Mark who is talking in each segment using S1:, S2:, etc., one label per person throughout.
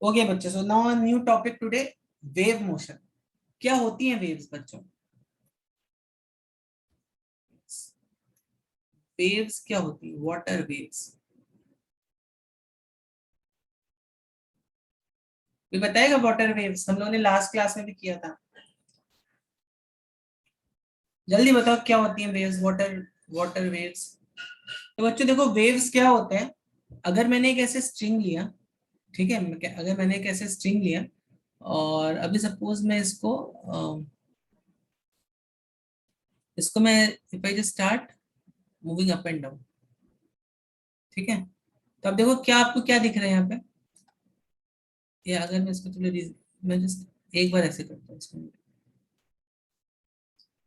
S1: Okay बच्चों, so now new topic today, wave motion. क्या होती है वेव्स बच्चों? वेव्स क्या होती है? वाटर वेव्स ये बताएगा? वाटर वेव्स हम लोगों ने लास्ट क्लास में भी किया था। जल्दी बताओ क्या होती है वेव्स, वाटर वाटर वेव्स। तो बच्चों देखो, वेव्स क्या होते हैं। अगर मैंने एक ऐसे स्ट्रिंग लिया, ठीक है, अगर मैंने एक ऐसे स्ट्रिंग लिया और अभी सपोज मैं इसको मैं if I just start moving up and down, ठीक है, तो अब देखो क्या आपको क्या दिख रहा है यहाँ पे। या अगर मैं इसको थोड़ी मैं जस्ट एक बार ऐसे करता हूँ इसको,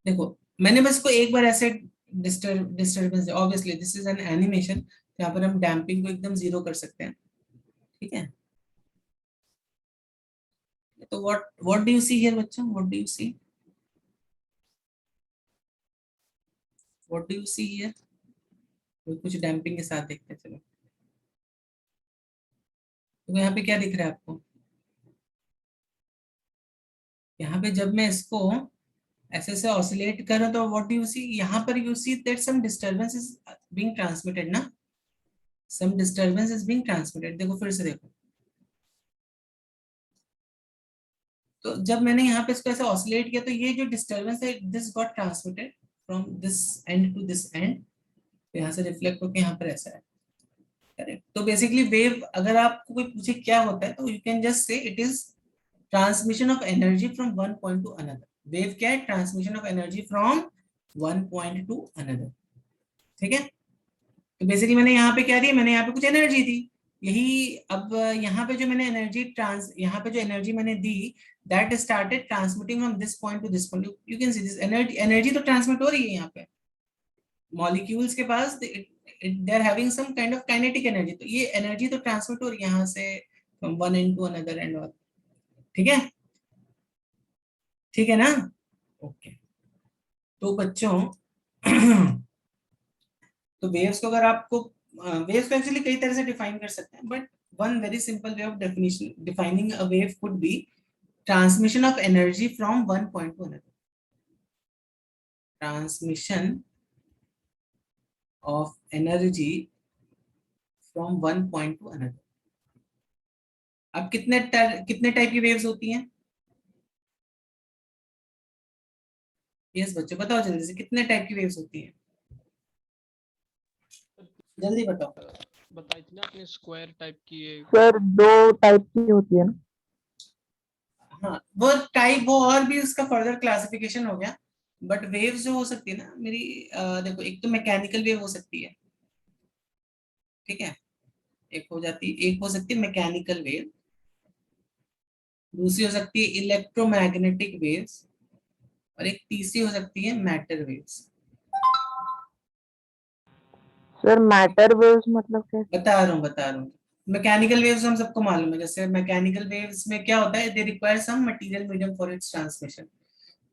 S1: देखो मैंने बस को एक बार ऐसे disturbance, obviously this is an animation, यहाँ पर हम डैम्पिंग को एकदम जीरो कर सकते हैं, ठीक है। तो what do you see here बच्चों, what do you see, what do you see here? कुछ डैम्पिंग के साथ देखते हैं, चलो। तो यहाँ पे क्या दिख रहा है आपको? यहाँ पे जब मैं इसको ऐसे ऐसे ऑसिलेट कर रहा हूं तो व्हाट डू यू सी, यहाँ पर you see that some disturbance is being transmitted ना, some disturbance is being transmitted. देखो फिर से देखो, तो जब मैंने यहाँ पे इसको ऐसे ऑसिलेट किया तो ये जो डिस्टरबेंस है this got transmitted from this end to this end, तो यहाँ से रिफ्लेक्ट होकर यहाँ पर ऐसा है, करेक्ट। तो बेसिकली वेव, अगर आपको कोई पूछे क्या होता है तो you can just say it is transmission of energy from one point two another. Wave क्या है? Transmission of energy from one point two another, ठीक है। तो बेसिकली मैंने यहाँ पे क्या दिया, मैंने यहाँ पे कुछ एनर्जी दी, यही अब यहाँ पे जो मैंने एनर्जी ट्रांस, यहाँ पे जो एनर्जी मैंने दी, that started transmitting from this point to this point. You can see this energy, energy तो ट्रांसमिट हो रही है यहाँ पे मॉलिक्यूल्स के पास, they are having some kind of kinetic energy, तो ये एनर्जी तो ट्रांसमिट हो रही है यहाँ से from one end to another end all, ठीक है, ठीक है ना। ओके, तो बच्चों तो वेव्स को अगर आपको, वेव्स को एक्चुअली कई तरह से डिफाइन कर सकते हैं, but one very simple way of definition defining a wave could be transmission of energy from one point two another, transmission of energy from one point two another. अब कितने type की waves होती हैं? Yes बच्चों बताओ जल्दी से, कितने टाइप की वेव्स होती हैं, जल्दी बताओ।
S2: बताई थी ना आपने, स्क्वायर टाइप की है।
S3: सर 2 टाइप की होती है ना।
S1: हाँ वो टाइप, वो और भी उसका फर्दर क्लासिफिकेशन हो गया, बट वेव्स जो हो सकती है ना मेरी, देखो एक तो मैकेनिकल वेव हो सकती है, ठीक है, एक हो सकती है मैकेनिकल वेव, दूसरी हो सकती है इलेक्ट्रोमैग्नेटिक वेव्स, और एक तीसरी हो सकती है matter waves.
S3: Sir matter waves मतलब कैसे?
S1: बता रहा हूँ। मैकेनिकल वेव्स हम सबको मालूम है, जैसे मैकेनिकल वेव्स में क्या होता है, they require some material medium for its transmission.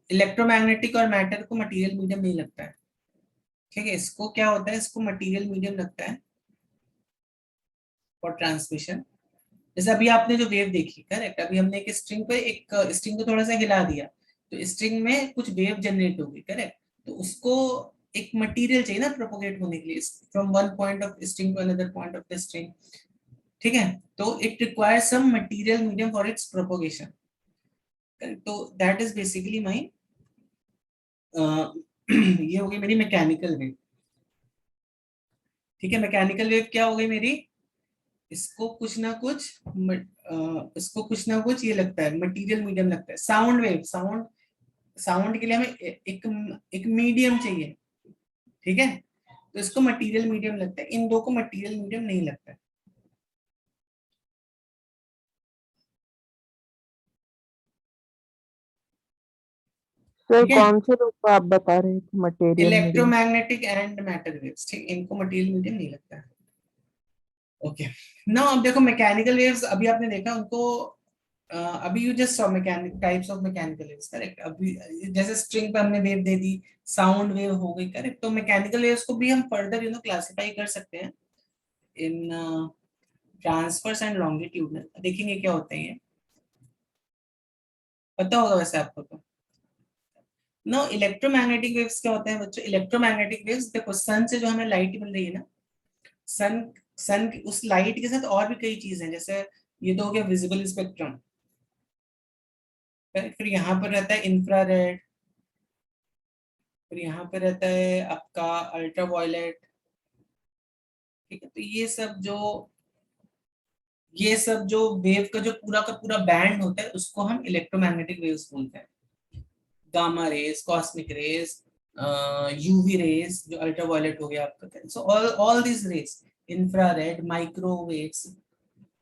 S1: Electromagnetic और मैटर को मटेरियल मीडियम नहीं लगता है, ठीक है, इसको क्या होता है, इसको मटेरियल मीडियम लगता है फॉर ट्रांसमिशन। जैसे अभी आपने जो वेव देखी, करेक्ट, अभी हमने एक स्ट्रिंग पे, एक स्ट्रिंग को थोड़ा सा हिला दिया तो स्ट्रिंग में कुछ वेव जनरेट होगी, करेक्ट, तो उसको एक मटेरियल चाहिए ना प्रोपोगेट होने के लिए from one point of string to another point of the string, ठीक है, तो it requires some material medium for its propagation, तो दैट इज बेसिकली माई ये हो गई मेरी मैकेनिकल वेव, ठीक है। मैकेनिकल वेव क्या हो गई मेरी, इसको कुछ ना कुछ इसको कुछ ना कुछ ये लगता है, मटेरियल मीडियम लगता है। साउंड वेव, साउंड के लिए हमें एक मीडियम चाहिए, ठीक है, तो इसको मटेरियल मीडियम लगता है, इन दो को मटेरियल मीडियम नहीं लगता है।
S3: सर
S1: ठीक है,
S3: कौन से रूप को आप बता रहे थे, material medium?
S1: Electromagnetic and matter waves, ठीक, इनको मटेरियल मीडियम नहीं लगता है। ओके, नाउ अब देखो मैकेनिकल वेव्स, अभी आपने देखा उनको, अभी you just saw mechanic types of mechanical waves, correct, अभी जैसे स्ट्रिंग पे हमने वेव दे दी, साउंड वेव हो गई, करेक्ट, तो मैकेनिकल वेव्स को भी हम फर्दर क्लासिफाई कर सकते हैं इन ट्रांसवर्स एंड लॉन्गिट्यूडनल, देखेंगे क्या होते हैं ये, पता होगा वैसे आपको तो। नो, इलेक्ट्रोमैग्नेटिक वेव्स क्या होते हैं बच्चों? इलेक्ट्रोमैग्नेटिक वेव्स, देखो सन से जो हमें लाइट मिल रही है ना, सन सन उस लाइट के साथ और भी कई चीजें, जैसे ये तो हो गया विजिबल स्पेक्ट्रम, फिर यहाँ पर रहता है इंफ्रारेड, फिर यहाँ पे रहता है आपका अल्ट्रावायलेट, ठीक है। तो ये सब जो वेव का जो पूरा का पूरा बैंड होता है उसको हम इलेक्ट्रोमैग्नेटिक वेव्स बोलते हैं। Gamma rays, cosmic rays, UV rays जो अल्ट्रावायलेट हो गया आपका, so all this rays, infrared, microwaves,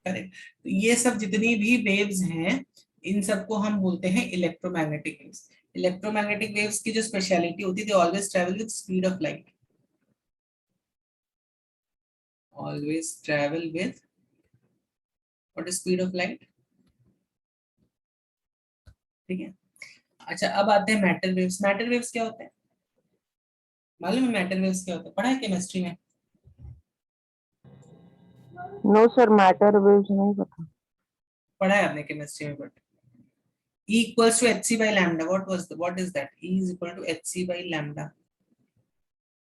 S1: correct. तो ये सब जितनी भी वेव्स हैं इन सबको हम बोलते हैं इलेक्ट्रोमैग्नेटिक वेव्स। इलेक्ट्रोमैग्नेटिक वेव्स की जो स्पेशलिटी होती है, they always travel with speed of light, always travel with what is speed of light, ठीक है। अच्छा, अब आते हैं मैटर वेव्स। मैटर वेव्स क्या होते हैं? मालूम है मैटर वेव्स क्या होते हैं? पढ़ा है केमिस्ट्री में?
S3: नो सर, मैटर वेव्स नहीं पता।
S1: पढ़ा है आपने केमिस्ट्री में? But E equals to hc by lambda, what is that? E is equal to hc by lambda,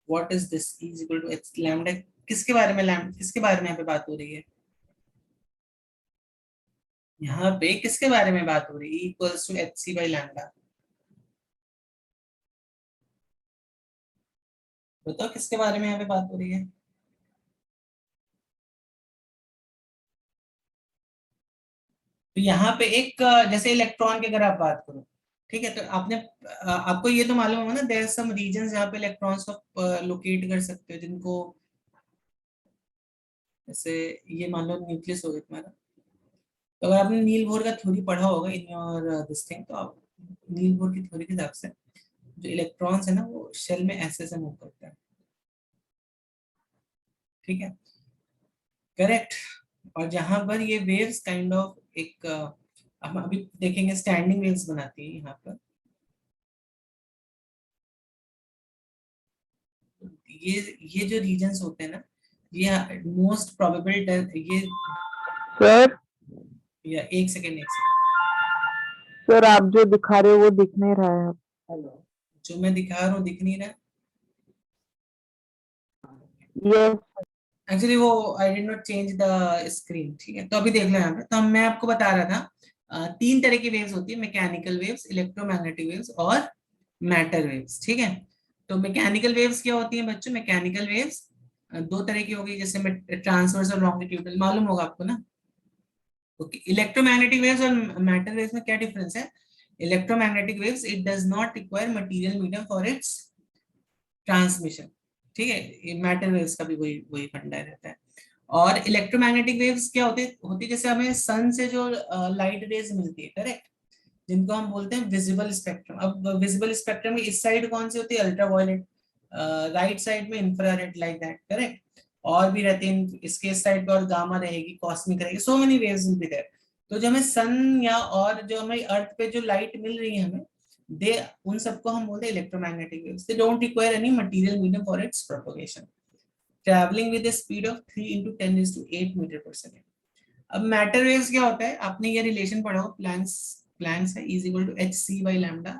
S1: what is this? E is equal to h lambda, किसके बारे में यहाँ पे बात हो रही है? यहाँ पे किसके बारे में बात हो रही है? E equals to hc by lambda, बताओ किसके बारे में यहाँ पे बात हो रही है? तो यहाँ पे एक जैसे इलेक्ट्रॉन की अगर आप बात करो, ठीक है, तो आपको ये तो मालूम होगा ना, देयर आर सम रीजंस जहाँ पे इलेक्ट्रॉन्स को लोकेट कर सकते हो, जिनको जैसे ये मान लो न्यूक्लियस हो गया तुम्हारा। तो अगर आपने नील बोर का थ्योरी पढ़ा होगा इन योर दिस थिंग, तो आप नील बोर की थ्योरी के हिसाब से जो इलेक्ट्रॉन्स है ना वो शेल में ऐसे से मूव करते हैं, ठीक है, करेक्ट। और जहां पर ये वेव्स काइंड ऑफ एक हम अभी देखेंगे स्टैंडिंग वेव्स बनाती है यहाँ पर। ये जो रीजन्स होते हैं ना, ये मोस्ट प्रोबेबल ये
S3: सर
S1: या एक सेकेंड
S3: सर आप जो दिखा रहे हो वो दिख नहीं रहा है।
S1: हेलो, जो मैं दिखा रहा हूँ दिख नहीं रहा?
S3: यस
S1: एक्चुअली वो I did not change the screen, ठीक है। तो अभी देख लो यहाँ पे, तो मैं आपको बता रहा था तीन तरह की वेव्स होती है, मैकेनिकल वेव्स, इलेक्ट्रोमैग्नेटिक वेव्स और मैटर वेव्स, ठीक है। तो मैकेनिकल वेव्स क्या होती हैं बच्चों? मैकेनिकल वेव्स दो तरह की होगी, जैसे ट्रांसवर्स और लॉन्गिट्यूडनल, मालूम होगा आपको ना। ओके, इलेक्ट्रोमैग्नेटिक वेव्स और मैटर वेव्स में क्या डिफरेंस है? Electromagnetic waves, it does not require material medium for its transmission, ठीक है। मैटर वेव्स का भी वही वही फंडा रहता है। और इलेक्ट्रोमैग्नेटिक वेव्स क्या होती है जैसे हमें सन से जो लाइट रेज मिलती है, करेक्ट, जिनको हम बोलते हैं विजिबल स्पेक्ट्रम। अब विजिबल स्पेक्ट्रम की इस साइड कौन सी होती है? अल्ट्रावायलेट, राइट साइड में इंफ्रारेड, लाइक दैट, करेक्ट। और भी रहते हैं इसके इस साइड पे, और गामा रहेगी, कॉस्मिक रहेगी, so many waves will be there. तो जो हमें सन या और जो हमें अर्थ पे जो लाइट मिल रही है हमें, दे उन सबको हम बोलते हैं electromagnetic waves. They don't require any material medium for its propagation, travelling with the speed of 3 × 10⁸ metre per second. अब मैटर वेव्स क्या होता है? आपने ये रिलेशन पढ़ा हो, प्लैंक्स है, is equal to hc by lambda,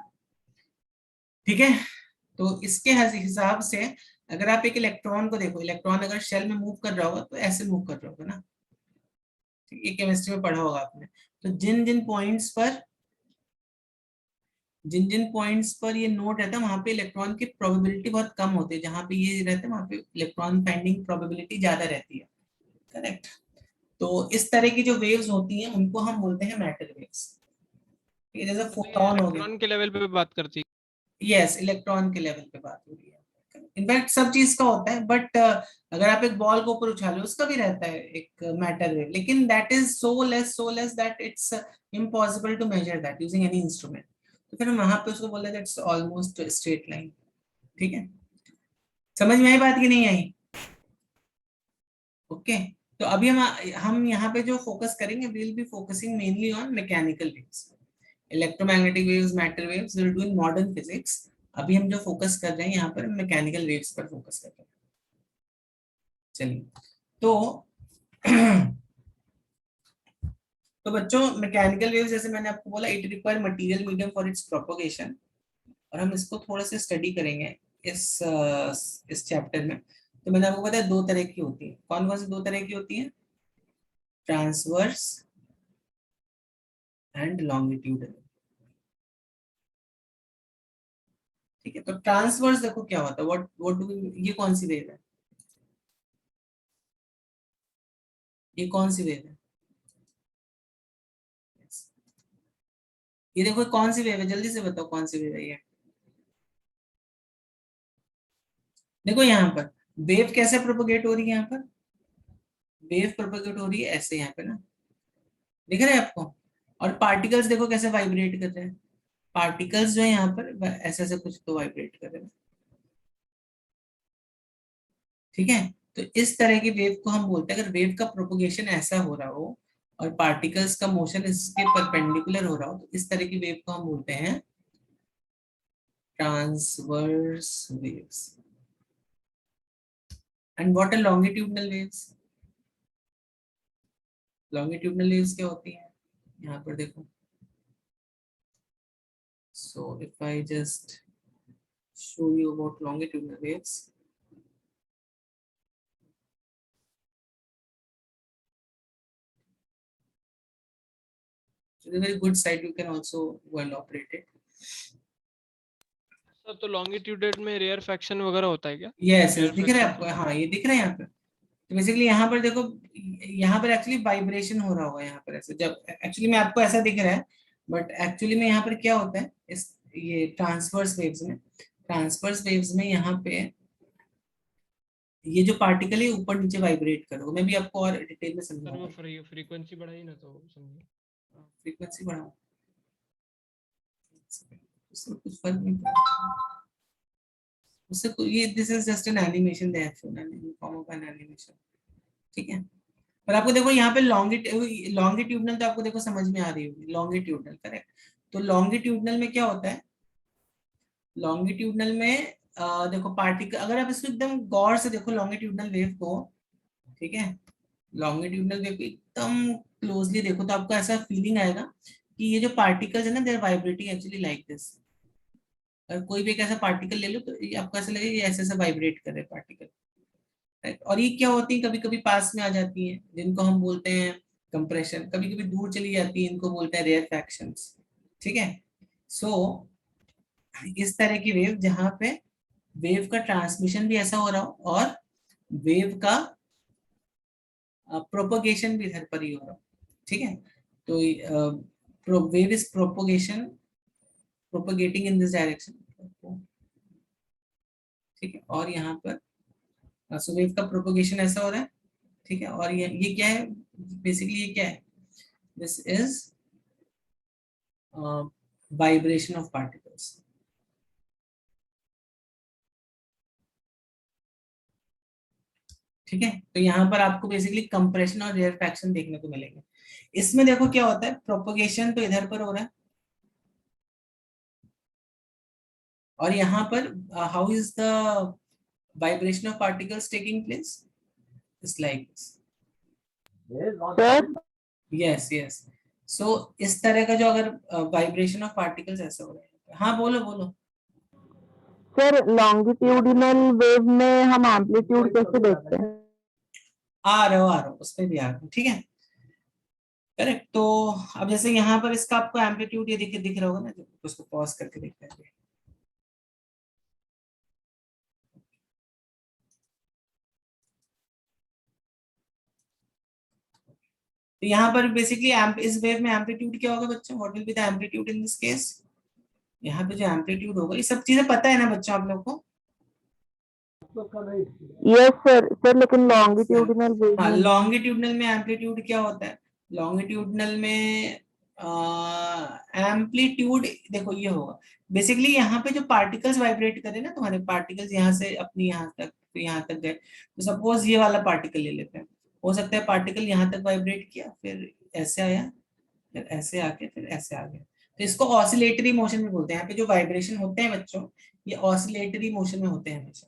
S1: ठीक है। तो इसके हिसाब से अगर आप एक इलेक्ट्रॉन को देखो, इलेक्ट्रॉन अगर शेल में मूव कर रहा होगा तो ऐसे मूव कर रहा होगा ना, ये केमिस्ट्री में पढ़ा होगा आपने। तो जिन जिन पॉइंट्स पर ये नोट रहता है वहां पे इलेक्ट्रॉन की प्रोबेबिलिटी बहुत कम होती है, जहां पे ये रहता है वहां पे इलेक्ट्रॉन फाइंडिंग प्रोबेबिलिटी ज्यादा रहती है, करेक्ट। तो इस तरह की जो वेव्स होती हैं उनको हम बोलते हैं मैटर वेव्स, ठीक है। जैसे फोटॉन हो गया,
S2: इलेक्ट्रॉन के लेवल पे बात करती है।
S1: यस, इलेक्ट्रॉन के लेवल पे बात हो रही है। इनफैक्ट सब चीज का होता है, बट अगर आप एक बॉल को ऊपर उछालो उसका भी रहता है एक मैटर वेव, लेकिन that is so less that it's impossible to measure that using any instrument. तो फिर हम वहां पे उसको बोलते हैं इट्स ऑलमोस्ट स्ट्रेट लाइन, ठीक है। समझ में आई बात कि नहीं आई? ओके, तो अभी हम यहाँ पे जो फोकस करेंगे, we will be focusing mainly on mechanical waves, electromagnetic waves, matter waves will do in modern physics. अभी हम जो फोकस कर रहे हैं यहाँ पर मैकेनिकल वेव्स पर फोकस कर रहे हैं। चलिए, तो तो बच्चों मैकेनिकल वेव जैसे मैंने आपको बोला, it require material medium for its propagation, और हम इसको थोड़ा सा स्टडी करेंगे इस चैप्टर में। तो मैंने आपको बताया 2 तरह की होती है। कौन कौन सी 2 तरह की होती है? Transverse and longitudinal. ठीक है, तो ट्रांसवर्स देखो क्या होता है, व्हाट डू ये कौन सी वेव है? ये कौन सी वेव है? ये देखो कौन सी वेव है, जल्दी से बताओ कौन सी वेव है ये। देखो यहाँ पर वेव कैसे प्रोपोगेट हो रही है, यहाँ पर वेव प्रोपोगेट हो रही है ऐसे यहाँ पे ना, दिख रहा है आपको? और पार्टिकल्स देखो कैसे वाइब्रेट कर रहे हैं, पार्टिकल्स जो है यहाँ पर ऐसे ऐसे कुछ तो वाइब्रेट कर रहे हैं। ठीक है, तो इस तरह की वेव को हम बोलते हैं, अगर वेव का प्रोपोगेशन ऐसा हो रहा हो और पार्टिकल्स का मोशन इसके परपेंडिकुलर हो रहा हो, तो इस तरह की वेव को हम बोलते हैं transverse waves. And what are longitudinal waves? Longitudinal waves क्या होती हैं, यहाँ पर देखो। So if I just show you about longitudinal waves, so it's a very good site, you can also go and operate it.
S2: Sir तो लॉन्गिट्यूडेड में rare faction वगैरह होता है क्या?
S1: Yes,
S2: रेयर
S1: दिख रहा है
S2: फैक्शन
S1: आपको? हाँ ये दिख रहा है यहाँ पे। तो बेसिकली यहाँ पर देखो, यहाँ पर एक्चुअली वाइब्रेशन हो रहा होगा यहाँ पर ऐसे, जब एक्चुअली में आपको ऐसा दिख रहा है, बट एक्चुअली में यहाँ पर क्या होता है इस ये ट्रांसवर्स वेव्स में, ट्रांसवर्स वेव्स में यहाँ पे ये जो पार्टिकल है ऊपर नीचे वाइब्रेट करोगे। मैं भी आपको और डिटेल में
S2: सर वो
S1: समझाऊंगा।
S2: फ्रीक्वेंसी बढ़ाई ना तो समझिए।
S1: फ्रीक्वेंसी बढ़ाओ, उससे कुछ फर्क नहीं पड़ता उससे ये this is just an animation, they have shown an form of an animation. ठीक है, पर आपको देखो यहाँ पे लॉन्गिट्यूडनल तो आपको देखो समझ में आ रही होगी, लॉन्गिट्यूडनल करेक्ट। तो लॉन्गिट्यूडनल में क्या होता है, लॉन्गिट्यूडनल में देखो पार्टिकल, अगर आप इसको एकदम गौर से देखो लॉन्गिट्यूडनल वेव को, ठीक है, लॉन्गिट्यूडनल वेव को एकदम क्लोजली देखो तो आपको ऐसा फीलिंग आएगा कि ये जो पार्टिकल्स है ना, they are vibrating actually like this. और कोई भी एक ऐसा पार्टिकल ले लो तो ये आपको ऐसा लगेगा ये ऐसे ऐसे वाइब्रेट कर रहे पार्टिकल, राइट। और ये क्या होती है, कभी कभी पास में आ जाती है जिनको हम बोलते हैं कंप्रेशन, कभी कभी दूर चली जाती है, इनको बोलते हैं रेयर फ्रैक्शंस। ठीक है, सो इस तरह की वेव जहां पे वेव का ट्रांसमिशन भी ऐसा हो रहा हो और वेव का प्रोपोगेशन भी इधर पर ही हो रहा हो। ठीक है, तो wave is propagation propagating in this direction. ठीक है, और यहाँ पर सो वेव का प्रोपोगेशन ऐसा हो रहा है। ठीक है, और ये क्या है, बेसिकली ये क्या है, this is vibration of particles. ठीक है, तो यहाँ पर आपको बेसिकली कंप्रेशन और रेयरफैक्शन देखने को मिलेंगे। इसमें देखो क्या होता है, प्रोपोगेशन तो इधर पर हो रहा है, और यहाँ पर how is the vibration of particles taking place, it's like this.
S3: Sir
S1: yes yes, so इस तरह का जो अगर वाइब्रेशन ऑफ पार्टिकल्स ऐसा हो रहा है। हाँ बोलो बोलो।
S3: सर लॉन्गिट्यूडिनल वेव में हम एम्पलीट्यूड कैसे देखते हैं?
S1: आ रहे हो उस पर भी आ रहे हो, ठीक है करेक्ट। तो अब जैसे यहाँ पर इसका आपको एम्पलीट्यूड ये दिख रहा होगा ना, जो उसको पॉज करके देखते हैं। तो यहाँ पर बेसिकली इस वेव में एम्पलीट्यूड क्या होगा बच्चों, what will be the amplitude in this case? यहाँ पे जो एम्पलीट्यूड होगा, ये सब चीजें पता है ना बच्चों आप लोग को?
S3: यस सर लेकिन लॉन्गिट्यूडिनल वेव
S1: हाँ,
S3: में
S1: लॉन्गिट्यूडनल में एम्पलीट्यूड क्या होता है, लॉन्गिट्यूडनल में एम्पलीट्यूड देखो ये होगा बेसिकली यहाँ पे जो पार्टिकल्स वाइब्रेट करे ना, तुम्हारे पार्टिकल्स यहाँ से अपनी यहाँ तक तो यहाँ तक गए, तो सपोज ये वाला पार्टिकल ले लेते हैं, हो सकता है पार्टिकल यहाँ तक वाइब्रेट किया, फिर ऐसे आया, फिर ऐसे आके, फिर ऐसे आ गया, तो इसको ऑसिलेटरी मोशन में बोलते हैं। यहाँ पे जो वाइब्रेशन होते हैं बच्चों, ये ऑसिलेटरी मोशन में होते हैं हमेशा।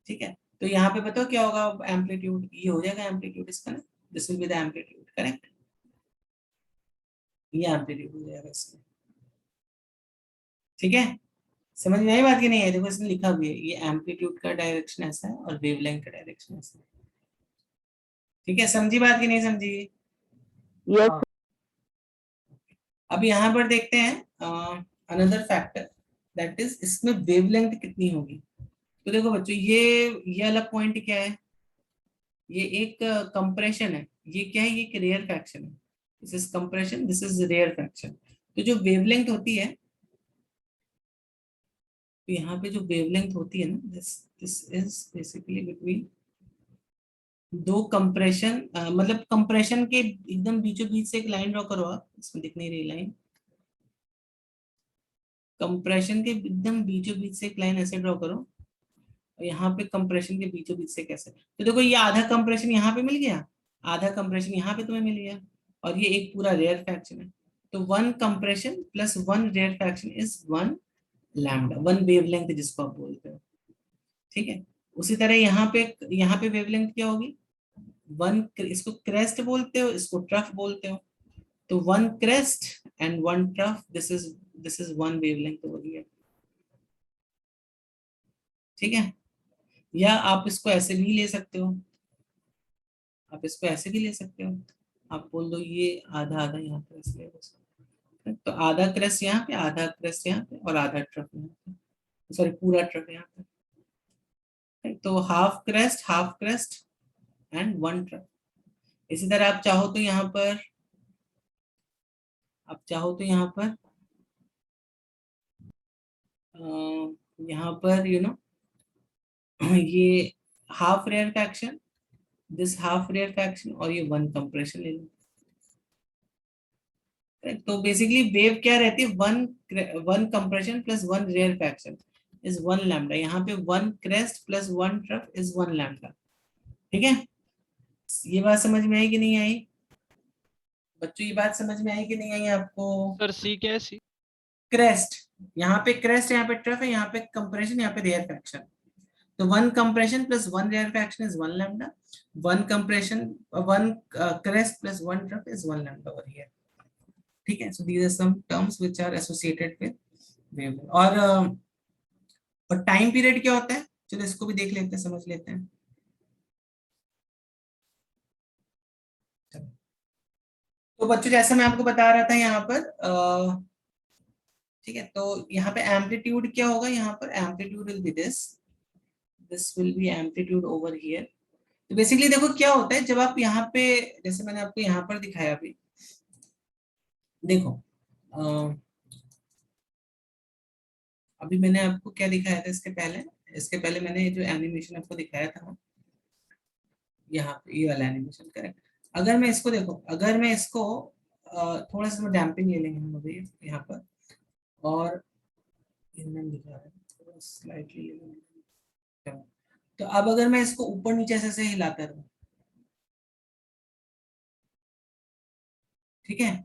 S1: ठीक है, तो यहाँ पे बताओ क्या होगा एम्पलीट्यूड, ये हो जाएगा एम्पलीट्यूड इसका ना, this will be the amplitude correct. ये एम्पलीट्यूड हो जाएगा इसमें। ठीक है, समझ में आई बात की नहीं है? देखो इसमें लिखा भी है, ये एम्पलीट्यूड का डायरेक्शन ऐसा है और वेवलेंथ का डायरेक्शन ऐसा है। ठीक है, समझी बात की नहीं समझी?
S3: यस
S1: अब यहाँ पर देखते हैं अनदर फैक्टर, दैट इज इसमें वेवलेंथ कितनी होगी। तो देखो बच्चों, ये अलग पॉइंट क्या है, ये एक कंप्रेशन है, ये क्या है, ये एक रेयर फ्रैक्शन है। This is compression, this is rarefaction. तो जो वेवलेंथ होती है, तो यहाँ पे जो वेवलेंथ होती है ना, this this is basically between दो कंप्रेशन, मतलब कंप्रेशन के एकदम बीचों बीच से एक लाइन ड्रॉ करो आप, इसमें दिख नहीं रही लाइन, कंप्रेशन के एकदम बीचों बीच से एक लाइन ऐसे ड्रॉ करो, और यहाँ पे कंप्रेशन के बीचों बीच से कैसे, तो देखो ये आधा कंप्रेशन यहाँ पे मिल गया, आधा कंप्रेशन यहाँ पे तुम्हें मिल गया, और ये एक पूरा रेयर फ्रैक्शन है। तो one compression plus one rarefaction is one lambda, one wavelength जिसको आप बोलते हो। ठीक है, उसी तरह यहाँ पे वेवलेंथ क्या होगी, वन, इसको क्रेस्ट बोलते हो, इसको ट्रफ बोलते हो। तो one crest and one trough, this is one wavelength over here. ठीक है, या आप इसको ऐसे भी ले सकते हो, आप इसको ऐसे भी ले सकते हो, आप बोल दो ये आधा आधा यहाँ पर इसलिए बस। तो आधा क्रेस्ट यहाँ पे, आधा क्रेस्ट यहाँ पे, और आधा ट्रफ यहाँ पे, सॉरी पूरा ट्रफ यहाँ पे। तो half crest and one trough. इसी तरह आप चाहो तो यहाँ पर, आप चाहो तो यहाँ पर यहाँ पर ये half rarefaction, this half rarefaction, और ये वन कंप्रेशन ले लो। तो बेसिकली वेव क्या रहती है, one one compression plus one rarefaction is one lambda. यहाँ पे one crest plus one trough is one lambda. ठीक है, ये बात समझ में आई कि नहीं आई बच्चों, ये बात समझ में आई कि नहीं आई आपको?
S2: सर सी क्या है? सी
S1: क्रेस्ट, यहाँ पे क्रेस्ट, यहाँ पे ट्रफ है, यहाँ पे कंप्रेशन, यहाँ पे रेयर फ्रैक्शन। तो one compression plus one rarefaction is one lambda, one compression, one crest plus one trough is one lambda over here. ठीक है, so these are some terms which are associated with wavelength. और time period क्या होता है, चलो इसको भी देख लेते हैं, समझ लेते हैं। तो बच्चों जैसे मैं आपको बता रहा था यहाँ पर, ठीक है, तो यहाँ पे एम्पलीट्यूड क्या होगा, यहाँ पर amplitude will be this will be amplitude over here. तो बेसिकली देखो क्या होता है, जब आप यहाँ पे, जैसे मैंने आपको यहाँ पर दिखाया अभी, देखो अभी मैंने आपको क्या दिखाया था इसके पहले मैंने जो एनिमेशन आपको दिखाया था, यहाँ पे ये वाला एनिमेशन, करेक्ट। अगर मैं इसको देखो, अगर मैं इसको थोड़ा सा डैम्पिंग ले लेंगे हम अभी यहाँ पर, और दिखा रहा है थोड़ा स्लाइटली ले लेंगे। तो अब अगर मैं इसको ऊपर नीचे से हिलाता रहूं, ठीक है,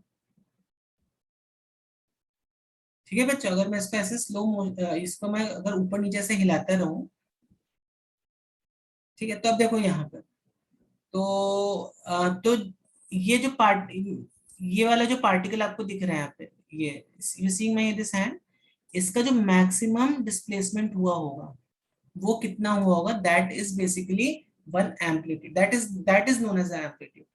S1: ठीक है बच्चों, अगर मैं इसको ऐसे इसको मैं अगर ऊपर नीचे से हिलाता रहूं, ठीक है, तो अब देखो यहाँ पर, तो ये जो पार्ट, ये वाला जो पार्टिकल आपको दिख रहा है यहाँ पे, ये you seeing my this hand, इसका जो मैक्सिमम डिस्प्लेसमेंट हुआ होगा वो कितना हुआ होगा, that is basically one amplitude, that is known as amplitude.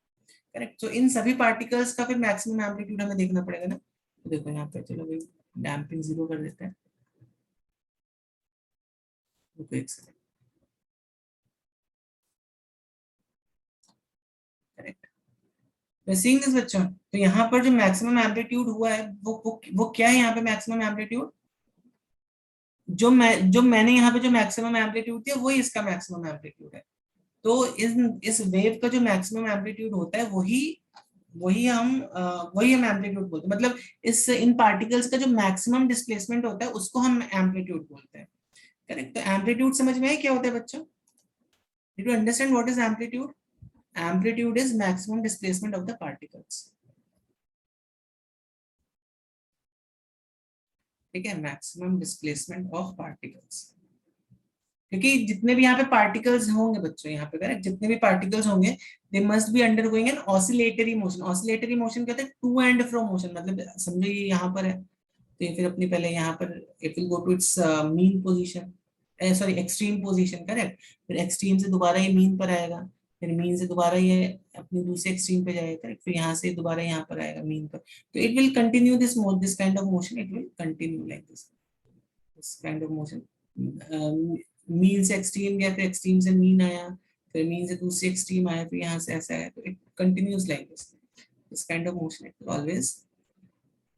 S1: Correct. तो इन सभी पार्टिकल्स का फिर मैक्सिमम एम्पलीट्यूड हमें देखना पड़ेगा ना। तो देखो यहाँ पे, चलो भाई डैम्पिंग 0 कर देते हैं, रुको एक सेकंड। करेक्ट, सीइंग दिस बच्चों, तो यहाँ पर जो मैक्सिमम एम्पलीट्यूड हुआ है वो क्या है, यहाँ पे मैक्सिमम एम्पलीट्यूड, जो मैंने यहाँ पे जो मैक्सिमम एम्पलीट्यूड दिया वही इसका मैक्सिमम एम्पलीट्यूड है। तो इस वेव का जो मैक्सिमम एम्पलीट्यूड होता है वही हम एम्पलीट्यूड बोलते हैं, मतलब इन पार्टिकल्स का जो मैक्सिमम डिस्प्लेसमेंट होता है उसको हम एम्पलीट्यूड बोलते हैं। करेक्ट। तो एम्पलीट्यूड समझ में है क्या होता है बच्चों? Did you understand what is amplitude? Amplitude is maximum displacement of the particles. ठीक है, मैक्सिमम डिस्प्लेसमेंट ऑफ पार्टिकल्स। क्योंकि जितने भी यहाँ पे पार्टिकल्स होंगे बच्चों, यहाँ पे करेक्ट, जितने भी पार्टिकल्स होंगे they must be undergoing an oscillatory motion. Oscillatory motion कहते हैं टू एंड फ्रो मोशन, मतलब समझो ये यहाँ पर है तो ये फिर अपनी पहले यहाँ पर it will go to its mean position, sorry extreme position, correct. फिर एक्सट्रीम से दोबारा ये मीन पर आएगा, फिर मीन से दोबारा ये अपनी दूसरे एक्सट्रीम पे जाएगा, करेक्ट। फिर यहाँ से दोबारा यहाँ पर आएगा मीन पर। तो it will continue this kind of motion, it will continue like this kind of motion. Mean से एक्सट्रीम गया, फिर एक्सट्रीम से मीन आया, फिर मीन से दूसरी एक्सट्रीम आया, फिर यहाँ से ऐसा आया, तो it continues like this kind of motion, it will always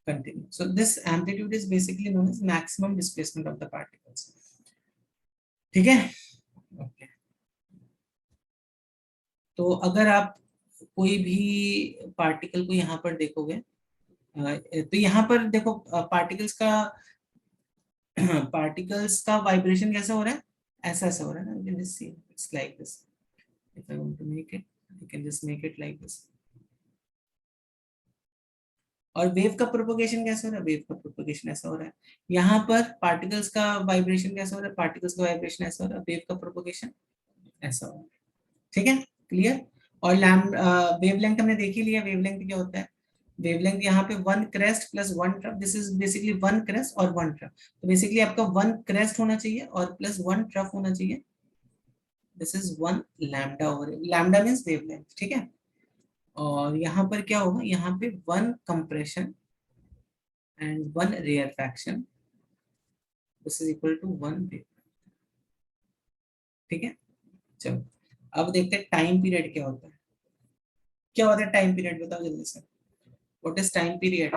S1: continue. So this amplitude is basically known as maximum displacement of the particles. ठीक है, okay. तो अगर आप कोई भी पार्टिकल को यहाँ पर देखोगे तो यहाँ पर देखो पार्टिकल्स का वाइब्रेशन कैसा हो रहा है, ऐसा ऐसा हो रहा है ना, you can just see it's like this. If I want to make it, I can just make it like this. और वेव का प्रोपगेशन कैसा हो रहा है, वेव का प्रोपगेशन ऐसा हो रहा है। यहाँ पर पार्टिकल्स का वाइब्रेशन कैसा हो रहा है, पार्टिकल्स का वाइब्रेशन ऐसा हो रहा है, वेव का प्रोपगेशन ऐसा हो रहा है। ठीक है, क्लियर। और वेवलेंथ हमने देख ही लिया, वेवलेंथ क्या होता है, वेवलेंथ यहाँ पे 1 crest plus 1 trough, this is basically 1 crest और 1 ट्रफ। तो बेसिकली आपका 1 क्रेस्ट होना चाहिए और प्लस 1 ट्रफ होना चाहिए, this is 1 lambda over, lambda means wavelength, ठीक है। और यहाँ पर क्या होगा, यहाँ पे 1 compression and 1 rarefaction, this is equal to 1 wave. ठीक है, चलो अब देखते हैं टाइम पीरियड क्या होता है। क्या होता है टाइम पीरियड, बताओ जल्दी से, what is time period.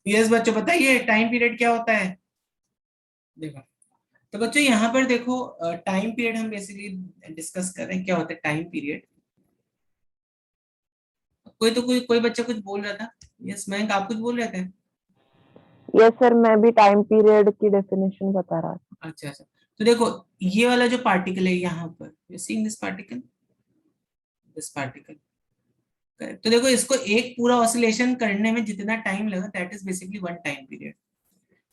S1: Yes बच्चों बताइए टाइम पीरियड क्या होता है। देखो तो बच्चों यहाँ पर देखो टाइम पीरियड हम बेसिकली डिस्कस कर रहे हैं, क्या होता है टाइम पीरियड। कोई बच्चा कुछ बोल रहा था, यस मयंक आप कुछ बोल रहे थे।
S3: यस सर, मैं भी टाइम पीरियड की डेफिनेशन बता रहा था।
S1: अच्छा अच्छा, तो देखो ये वाला जो पार्टिकल है यहाँ पर, यू सीइंग दिस पार्टिकल, तो देखो इसको एक पूरा ऑसिलेशन करने में जितना टाइम लगा that is basically 1 time period.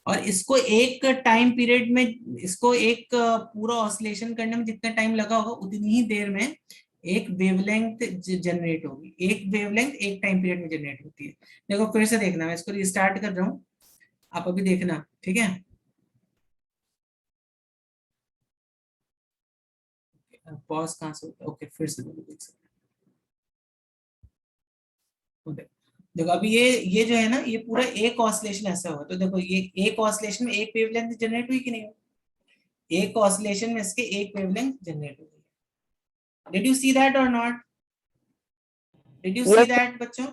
S1: और इसको एक टाइम पीरियड में, इसको एक पूरा ऑसिलेशन करने में जितना टाइम लगा होगा उतनी ही देर में एक वेवलेंथ जनरेट होगी। एक वेवलेंथ एक टाइम पीरियड में जनरेट होती है। देखो फिर से देखना, मैं इसको रिस्टार्ट कर रहा हूँ, आप अभी देखना, ठीक है। पॉज कहाँ से होता है, ओके फिर से देख सकते हैं। देखो अभी ये जो है ना, ये पूरा एक ऑसिलेशन ऐसा हुआ, तो देखो ये एक ऑसिलेशन में एक वेवलेंथ जनरेट हुई कि नहीं, एक ऑसिलेशन में इसके एक वेवलेंथ जनरेट हुई। डिड यू सी दैट और not, did you see
S3: yes
S1: that बच्चों।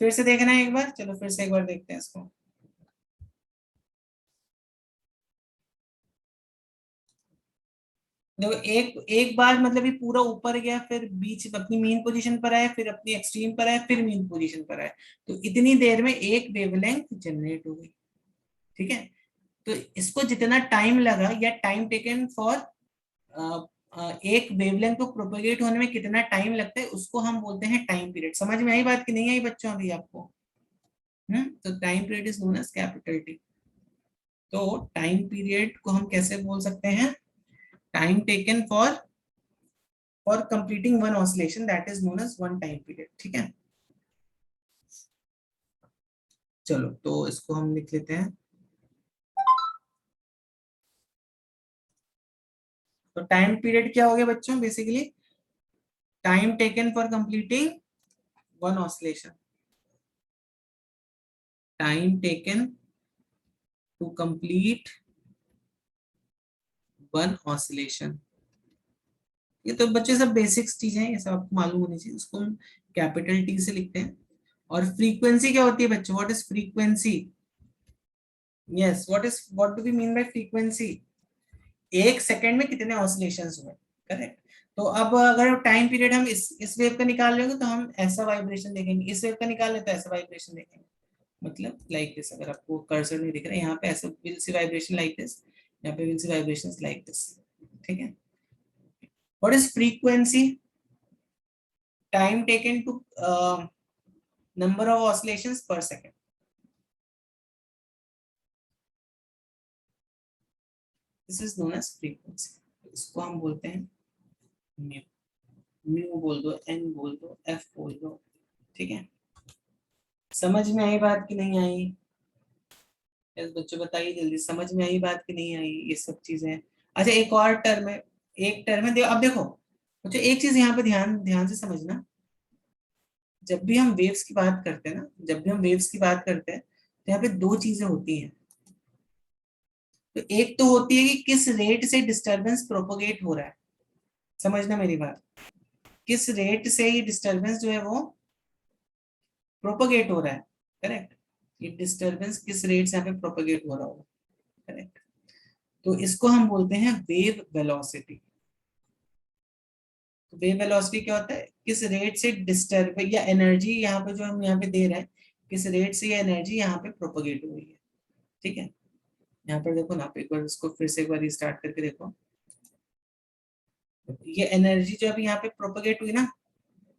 S1: फिर से देखना है एक बार, चलो फिर से एक बार देखते हैं इसको। देखो एक बार मतलब ये पूरा ऊपर गया, फिर बीच अपनी मीन पोजीशन पर आया, फिर अपनी एक्सट्रीम पर आया, फिर मीन पोजीशन पर आया, तो इतनी देर में एक वेवलेंथ जनरेट हो गई। ठीक है, तो इसको जितना टाइम लगा या टाइम टेकन फॉर एक वेवलेंथ को प्रोपेगेट होने में कितना टाइम लगता है, उसको हम बोलते हैं टाइम पीरियड। समझ में आई बात कि नहीं आई बच्चों अभी आपको। तो time period is known as capital T. तो टाइम पीरियड को हम कैसे बोल सकते हैं, time taken for completing one oscillation, that is known as 1 time period. ठीक है, चलो तो इसको हम लिख लेते हैं। तो टाइम पीरियड क्या हो गया बच्चों, basically time taken for completing one oscillation, time taken to complete one oscillation. ये तो बच्चे सब बेसिक्स चीजें हैं, ये सब आपको मालूम होनी चाहिए। इसको हम कैपिटल टी से लिखते हैं। और फ्रीक्वेंसी क्या होती है बच्चों, what is frequency. Yes, what do we mean by frequency, एक सेकंड में कितने ऑसिलेशंस हुए, करेक्ट। तो अब अगर टाइम पीरियड हम इस वेव का निकाल लेंगे तो हम ऐसा वाइब्रेशन देखेंगे, इस वेव का निकाल लेते तो ऐसा वाइब्रेशन देखेंगे, मतलब लाइक दिस। अगर आपको कर्सर नहीं दिख रहा है यहाँ पे, ऐसा will see vibration like this, यहाँ पे will see vibrations like this. ठीक है, what is frequency, time taken to number of oscillations per second. This is known as frequency. इसको हम बोलते हैं म्यू। म्यू बोल दो, एन बोल दो, एफ बोल दो, ठीक है। समझ में आई बात कि नहीं आई? यस बच्चों बताइए जल्दी, समझ में आई बात कि नहीं आई ये सब चीजें? अच्छा एक और टर्म है, एक टर्म है, अब देखो बच्चों एक चीज यहाँ पे ध्यान ध्यान से समझना। जब भी हम वेव्स की बात करते हैं ना, जब भी हम वेव्स की बात करते हैं तो यहाँ पे दो चीजें होती हैं। तो एक तो होती है कि किस रेट से डिस्टरबेंस प्रोपोगेट हो रहा है, समझना मेरी बात। किस रेट से ये डिस्टरबेंस जो है वो प्रोपोगेट हो रहा है, करेक्ट। ये डिस्टरबेंस किस रेट से यहाँ पे प्रोपोगेट हो रहा होगा, करेक्ट। तो इसको हम बोलते हैं वेव वेलोसिटी। तो वेव वेलोसिटी क्या होता है? किस रेट से डिस्टर्ब या एनर्जी यहाँ पे जो हम यहाँ पे दे रहे हैं, किस रेट से ये एनर्जी यहाँ पे प्रोपोगेट हो रही है, ठीक है। यहाँ पर देखो ना, आप एक बार इसको फिर से एक बार रिस्टार्ट करके देखो। ये एनर्जी जो अभी यहाँ पे प्रोपोगेट हुई ना,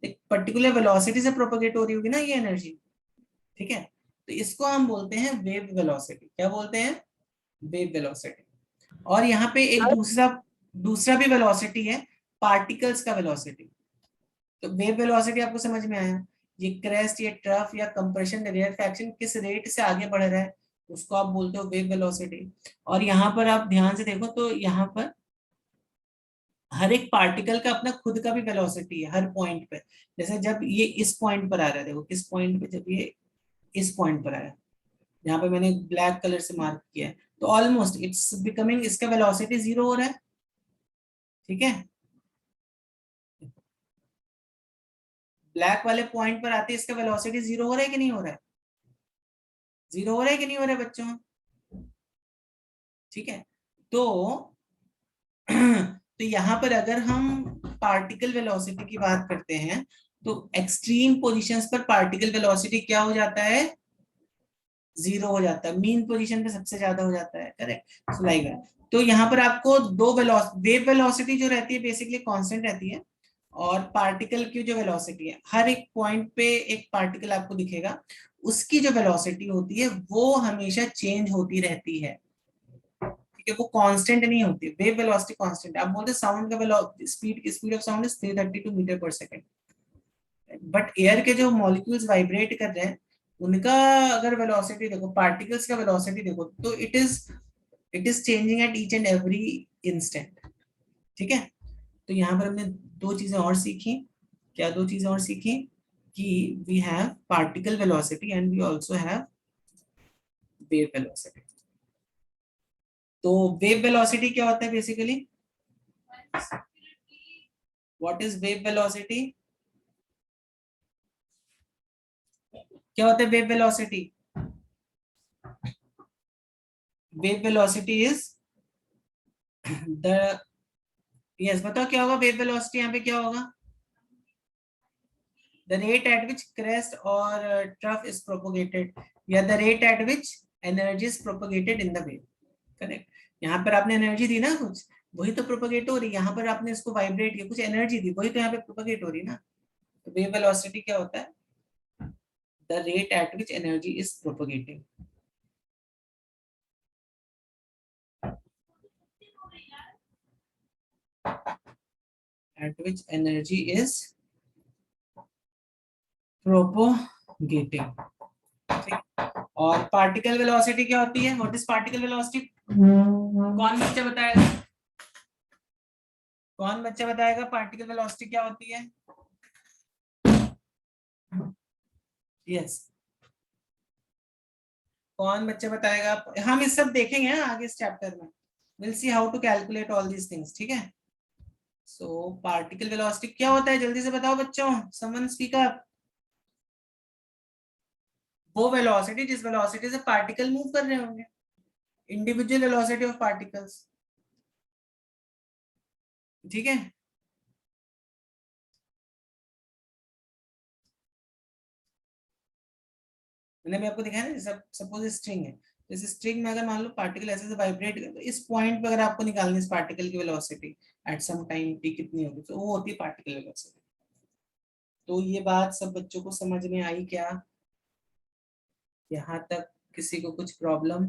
S1: एक पर्टिकुलर वेलोसिटी से प्रोपोगेट हो रही होगी ना ये एनर्जी, ठीक है। तो इसको हम बोलते हैं वेव वेलोसिटी। क्या बोलते हैं? Wave velocity. और यहाँ पे एक दूसरा दूसरा भी वेलोसिटी है, पार्टिकल्स का वेलोसिटी। तो वेव वेलोसिटी आपको समझ में आया, ये क्रेस्ट, ये ट्रफ या कंप्रेशन, रेयरफैक्शन किस रेट से आगे बढ़ रहा है उसको आप बोलते हो वेव वेलोसिटी। और यहाँ पर आप ध्यान से देखो तो यहाँ पर हर एक पार्टिकल का अपना खुद का भी वेलोसिटी है हर पॉइंट पे। जैसे जब ये इस पॉइंट पर आ रहा है, देखो किस पॉइंट पे, जब ये इस पॉइंट पर आया, यहाँ पे मैंने ब्लैक कलर से मार्क किया है, तो ऑलमोस्ट इट्स बिकमिंग, इसका वेलोसिटी 0 हो रहा है, ठीक है। ब्लैक वाले पॉइंट पर आते इसका वेलोसिटी 0 हो रहा है कि नहीं हो रहा है? 0 हो रहा है कि नहीं हो रहा है बच्चों? ठीक है। तो तो यहाँ पर अगर हम पार्टिकल वेलोसिटी की बात करते हैं तो एक्सट्रीम पोजीशंस पर पार्टिकल वेलोसिटी क्या हो जाता है? 0 हो जाता है। मीन पोजीशन पे सबसे ज्यादा हो जाता है, करेक्ट। So like that. तो यहाँ पर आपको दो वेव वेलोसिटी जो रहती है बेसिकली कांस्टेंट रहती है, और पार्टिकल की जो वेलोसिटी है, हर एक पॉइंट पे एक पार्टिकल आपको दिखेगा, उसकी जो वेलोसिटी होती है वो हमेशा चेंज होती रहती है, ठीक है। वो कांस्टेंट नहीं होती। Wave velocity constant. आप बोलते साउंड का speed of sound is 332 metre per second, but air के जो मॉलिक्यूल्स वाइब्रेट कर रहे हैं उनका अगर वेलोसिटी देखो, पार्टिकल्स का वेलोसिटी देखो, तो it is changing at each and every instant, ठीक है। तो यहाँ पर हमने दो चीजें और सीखी। क्या दो चीजें और सीखी? कि we have particle velocity and we also have wave velocity. तो वेव वेलोसिटी क्या होता है basically? What is wave velocity? क्या होता है wave velocity? Wave velocity is the, yes बताओ क्या होगा वेव वेलोसिटी? यहाँ पे क्या होगा? the rate at which crest or trough is propagated, या the rate at which energy is propagated in the wave, correct. यहाँ पर आपने एनर्जी दी ना कुछ, वही तो प्रोपगेट हो रही है। यहाँ पर आपने इसको वाइब्रेट किया, कुछ एनर्जी दी, वही तो यहाँ पे प्रोपगेट हो रही है ना। तो वेव वेलोसिटी क्या होता है? The rate at which energy is propagating. Eight which energy is propagating, ठीक। और पार्टिकल वेलोसिटी क्या होती है? What is particle velocity? कौन बच्चा बताएगा? कौन बच्चा बताएगा पार्टिकल वेलोसिटी क्या होती है? यस, कौन बच्चा बताएगा? हम इस सब देखेंगे आगे इस चैप्टर में। Will see how to calculate all these things, ठीक है। सो पार्टिकल वेलोसिटी क्या होता है जल्दी से बताओ बच्चों, समवन स्पीक अप। वो वेलोसिटी जिस वेलोसिटी से पार्टिकल मूव कर रहे होंगे, इंडिविजुअल वेलोसिटी ऑफ पार्टिकल्स, ठीक है। मैंने भी आपको दिखाया ना, सपोज स्ट्रिंग है, जैसे स्ट्रिंग में अगर मान लो पार्टिकल ऐसे से वाइब्रेट कर, तो इस पॉइंट पे अगर आपको निकालनी इस पार्टिकल की velocity at some time T कितनी होगी, तो वो होती है पार्टिकल वेलोसिटी। तो ये बात सब बच्चों को समझ में आई क्या? यहाँ तक किसी को कुछ प्रॉब्लम?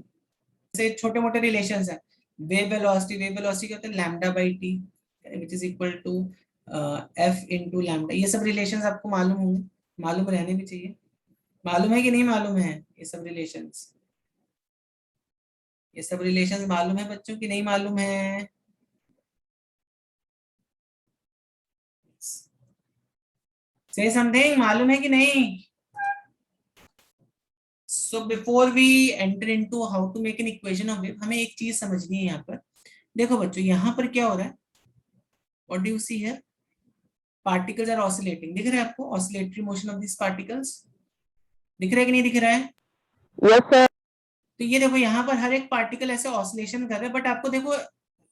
S1: जैसे छोटे मोटे रिलेशंस है, वेव वेलोसिटी क्या होता है, lambda by T which is equal to F into lambda. ये सब रिलेशंस आपको मालूम होंगे, मालूम रहने भी चाहिए। मालूम है कि नहीं मालूम है ये सब रिलेशंस? ये सब रिलेशंस मालूम है बच्चों की नहीं मालूम है? से समथिंग, मालूम है कि नहीं? So before we enter into how to make an equation of wave, हमें एक चीज समझनी है यहाँ पर। देखो बच्चों यहाँ पर क्या हो रहा है, what do you see here? Particles are oscillating, दिख रहा है आपको oscillatory motion of this particles? दिख रहा है कि नहीं दिख रहा है?
S3: Yes sir.
S1: तो ये देखो यहाँ पर हर एक पार्टिकल ऐसे ऑसिलेशन कर रहा है, बट आपको देखो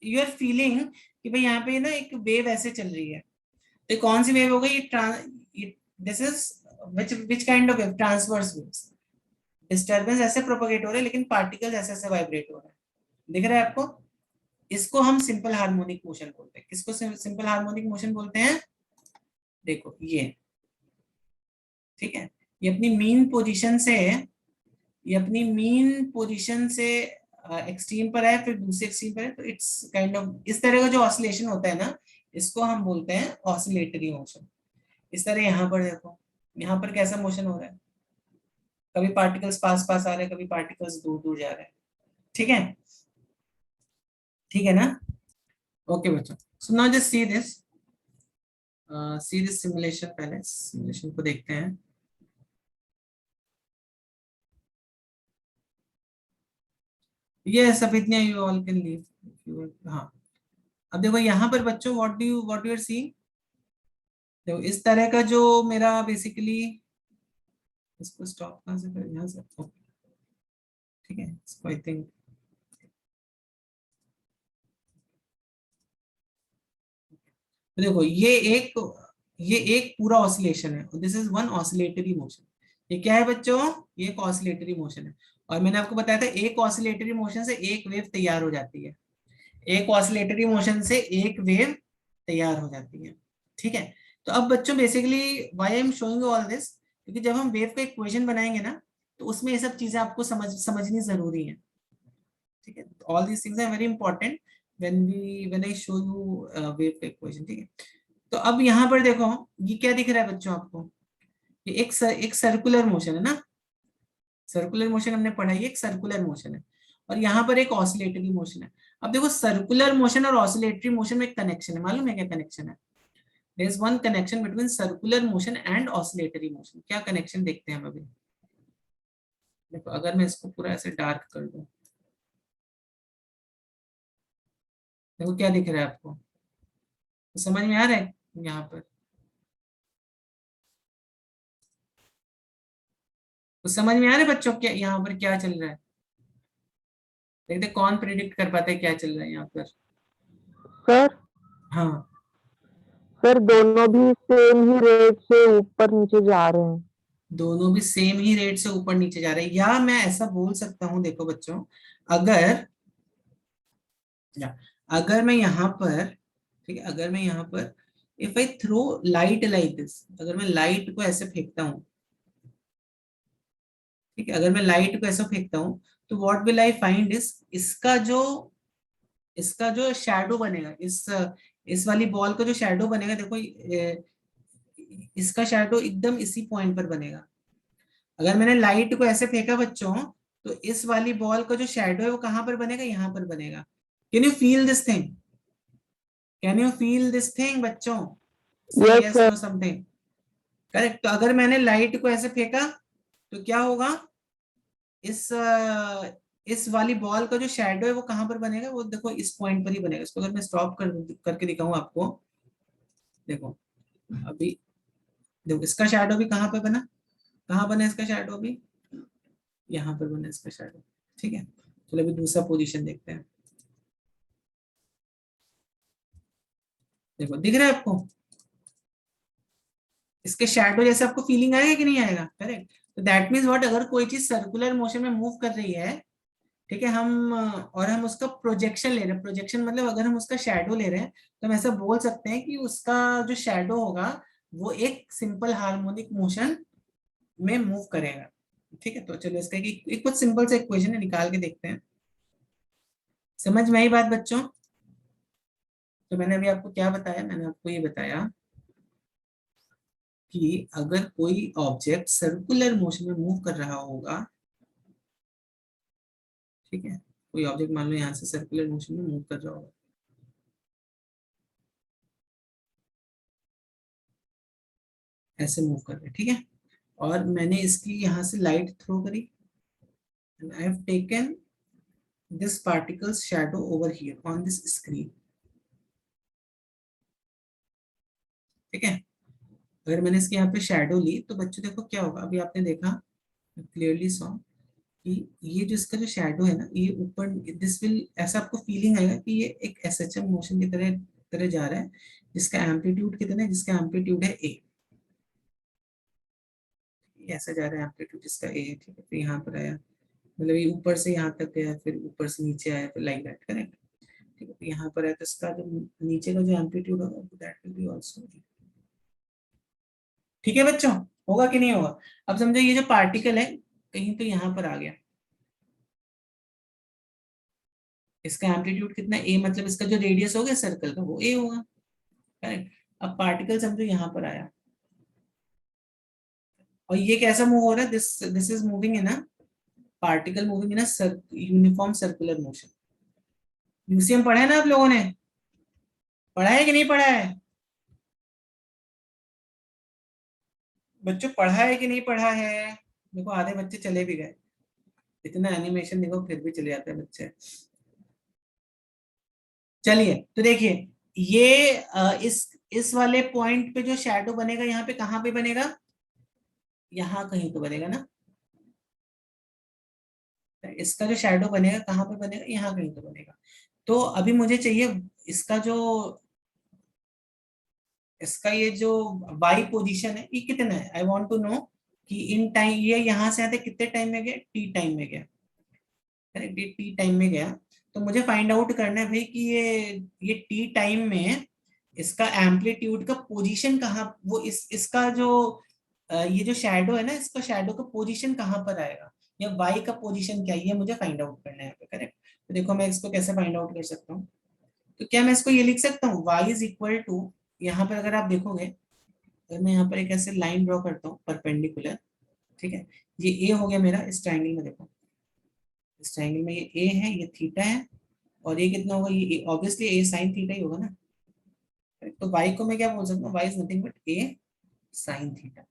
S1: यू आर फीलिंग कि भाई यहाँ पे ना एक वेव ऐसे चल रही है। तो कौन सी वेव हो गई? ये this is which kind of wave? Transverse waves. Disturbance ऐसे प्रोपोगेट हो रहे हैं लेकिन पार्टिकल्स ऐसे ऐसे वाइब्रेट हो रहे हैं, दिख रहा है आपको? इसको हम सिंपल हार्मोनिक मोशन बोलते हैं। किसको सिंपल हार्मोनिक मोशन बोलते हैं? देखो ये, ठीक है, ये अपनी मीन पोजीशन से, ये अपनी मीन पोजीशन से एक्सट्रीम पर है, फिर दूसरे एक्सट्रीम पर है, तो इट्स काइंड ऑफ इस तरह का जो ऑसिलेशन होता है ना, इसको हम बोलते हैं ऑसिलेटरी मोशन। इस तरह यहाँ पर देखो, यहाँ पर कैसा मोशन हो रहा है, कभी पार्टिकल्स पास पास आ रहे हैं, कभी पार्टिकल्स दूर दूर जा रहे हैं, ठीक है? ठीक है ना? ओके बच्चों, so now just see this simulation. पहले सिमुलेशन को देखते हैं। ये सब इतने यू ऑल कैन लीव। हाँ, अब देखो यहाँ पर बच्चों व्हाट यू आर सीइंग, देखो इस तरह का जो मेरा बेसिकली, इसको स्टॉप कहाँ से करें, यहाँ से, ओके ठीक है, इसको आई थिंक देखो ये एक पूरा ऑसिलेशन है, this is one oscillatory motion. ये क्या है बच्चों? ये एक ऑसिलेटरी मोशन है। और मैंने आपको बताया था एक ऑसिलेटरी मोशन से एक वेव तैयार हो जाती है, एक ऑसिलेटरी मोशन से एक वेव तैयार हो जाती है, ठीक है? तो अब बच्चों basically why I am showing all this, क्योंकि जब हम वेव का इक्वेशन बनाएंगे ना, तो उसमें ये सब चीजें आपको समझनी जरूरी है, ठीक है? All these things are very important when I show you wave का इक्वेशन, ठीक है? तो अब यहाँ पर देखो, ये क्या दिख रहा है बच्चों आपको? ये एक सर्कुलर मोशन है ना, सर्कुलर मोशन हमने पढ़ा, ये एक सर्कुलर मोशन है, और यहाँ पर एक ऑसिलेटरी मोशन है। अब देखो सर्कुलर मोशन और ऑसिलेटरी मोशन में एक कनेक्शन है, मालूम है क्या कनेक्शन है? There is one connection between circular motion and oscillatory motion. क्या कनेक्शन देखते हैं हम अभी? देखो अगर मैं इसको पूरा ऐसे डार्क कर दूं, देखो क्या दिख रहा है आपको? तो समझ में आ रहा है यहाँ पर? तो समझ में आ रहा है बच्चों क्या यहाँ पर क्या चल रहा है? देखते कौन प्रिडिक्ट कर पाता है क्या चल रहा है यहाँ पर?
S3: सर
S1: हाँ,
S3: सर दोनों भी सेम ही रेट से ऊपर नीचे जा रहे हैं।
S1: दोनों भी सेम ही रेट से ऊपर नीचे जा रहे हैं, या मैं ऐसा बोल सकता हूं, देखो बच्चों, अगर अगर मैं यहाँ पर, ठीक है, अगर मैं यहाँ पर if I throw light like this, अगर मैं लाइट को ऐसे फेंकता हूँ, ठीक है, अगर मैं लाइट को ऐसे फेंकता हूँ, तो what will I find is, इसका जो शैडो बनेगा, इस वाली बॉल का जो शैडो बनेगा, देखो इसका शैडो एकदम इसी पॉइंट पर बनेगा। अगर मैंने लाइट को ऐसे फेंका बच्चों, तो इस वाली बॉल का जो शैडो है वो कहां पर बनेगा? यहाँ पर बनेगा। Can you feel this thing? Can you feel this thing बच्चों? से
S3: yes
S1: yes
S3: sir.
S1: Know something. Correct. तो अगर मैंने लाइट को ऐसे फेंका तो क्या होगा? इस इस वाली बॉल का जो शैडो है वो कहां पर बनेगा? वो देखो इस पॉइंट पर ही बनेगा। इसको अगर मैं स्टॉप करके दिखाऊं आपको, देखो अभी, देखो इसका शैडो भी कहां पर बना, कहां बना इसका शैडो भी? यहाँ पर बना इसका शैडो, ठीक है? चलो अभी दूसरा पोजीशन देखते हैं। देखो दिख रहा है आपको इसके शैडो जैसे? आपको फीलिंग आएगा कि नहीं आएगा? करेक्ट। तो दैट मीन्स व्हाट, अगर कोई चीज सर्कुलर मोशन में मूव कर रही है, ठीक है, हम और हम उसका प्रोजेक्शन ले रहे हैं, प्रोजेक्शन मतलब अगर हम उसका शैडो ले रहे हैं, तो हम ऐसा बोल सकते हैं कि उसका जो शैडो होगा वो एक सिंपल हार्मोनिक मोशन में मूव करेगा। ठीक है, तो चलो इसका एक कुछ सिंपल सा इक्वेशन है, निकाल के देखते हैं। समझ में आई बात बच्चों? तो मैंने अभी आपको क्या बताया, मैंने आपको ये बताया कि अगर कोई ऑब्जेक्ट सर्कुलर मोशन में मूव कर रहा होगा, ठीक है, कोई ऑब्जेक्ट मान लो यहाँ से सर्कुलर मोशन में मूव कर रहा होगा, ऐसे मूव कर रहे हैं, ठीक है, और मैंने इसकी यहाँ से लाइट थ्रो करी, I have taken this particles shadow over here on this screen. ठीक है, अगर मैंने इसके यहाँ पे शैडो ली तो बच्चों देखो क्या होगा, अभी आपने देखा क्लियरली सॉ कि ये जो इसका जो शैडो है ना, ये ऊपर दिस विल, ऐसा आपको फीलिंग आएगा कि ये एक एसएचएम मोशन की तरह तरह जा रहा है, जिसका एम्पलीट्यूड कितना है, जिसका एम्पलीट्यूड है ए, ऐसा जा रहा है एम्पलीट्यूड जिसका ए है। ठीक है, फिर यहाँ पर आया, मतलब ये ऊपर से यहाँ तक गया, फिर ऊपर से नीचे आया, फिर लाइक दैट, करेक्ट। ठीक है, यहाँ पर है तो इसका जो नीचे का जो एम्पलीट्यूड होगा दैट विल बी आल्सो। ठीक है बच्चों, होगा कि नहीं होगा? अब समझो ये जो पार्टिकल है कहीं तो यहाँ पर आ गया, इसका एम्पलीट्यूड कितना ए, मतलब इसका जो रेडियस होगा सर्कल का वो ए होगा, करेक्ट। अब पार्टिकल समझो यहाँ पर आया, और ये कैसा मूव हो रहा है, this is moving in a particle moving in a uniform circular motion. UCM पढ़ा है ना आप लोगों ने? पढ़ा है कि नहीं पढ़ा है बच्चों? पढ़ा है कि नहीं पढ़ा है? देखो आधे बच्चे चले भी गए, इतना एनिमेशन देखो फिर भी चले जाते हैं बच्चे। चलिए तो देखिए, ये इस वाले पॉइंट पे जो शैडो बनेगा यहाँ पे, कहाँ पे बनेगा, यहाँ कहीं तो बनेगा ना। इसका जो शैडो बनेगा कहाँ पे बनेगा, यहाँ कहीं तो बनेगा। तो अभी मुझे चाहिए इसका ये जो वाई पोजीशन है ये कितना है, आई वांट टू नो कि इन टाइम ये यहाँ से आते कितने टाइम में गया, टी टाइम में गया, करेक्ट, ये टी टाइम में गया। तो मुझे फाइंड आउट करना है भाई कि ये टी टाइम में इसका एम्पलीट्यूड का पोजीशन कहाँ, वो इसका जो ये जो शैडो है ना, इसका शैडो का पोजीशन कहाँ पर आएगा, या वाई का पोजीशन क्या है, ये मुझे फाइंड आउट करना है यहाँ पे, करेक्ट। तो देखो मैं इसको कैसे फाइंड आउट कर सकता हूँ, तो क्या मैं इसको ये लिख सकता हूँ, y इज इक्वल टू, यहाँ पर अगर आप देखोगे, अगर मैं यहाँ पर एक ऐसे लाइन ड्रॉ करता हूँ परपेंडिकुलर, ठीक है, ये a हो गया मेरा इस ट्राइंगल में, देखो इस ट्राइंगल में ये a है, ये थीटा है, और ये कितना होगा, ये ऑब्वियसली a साइन थीटा ही होगा ना। तो y को मैं क्या बोल सकता हूँ, y is nothing but a sine theta.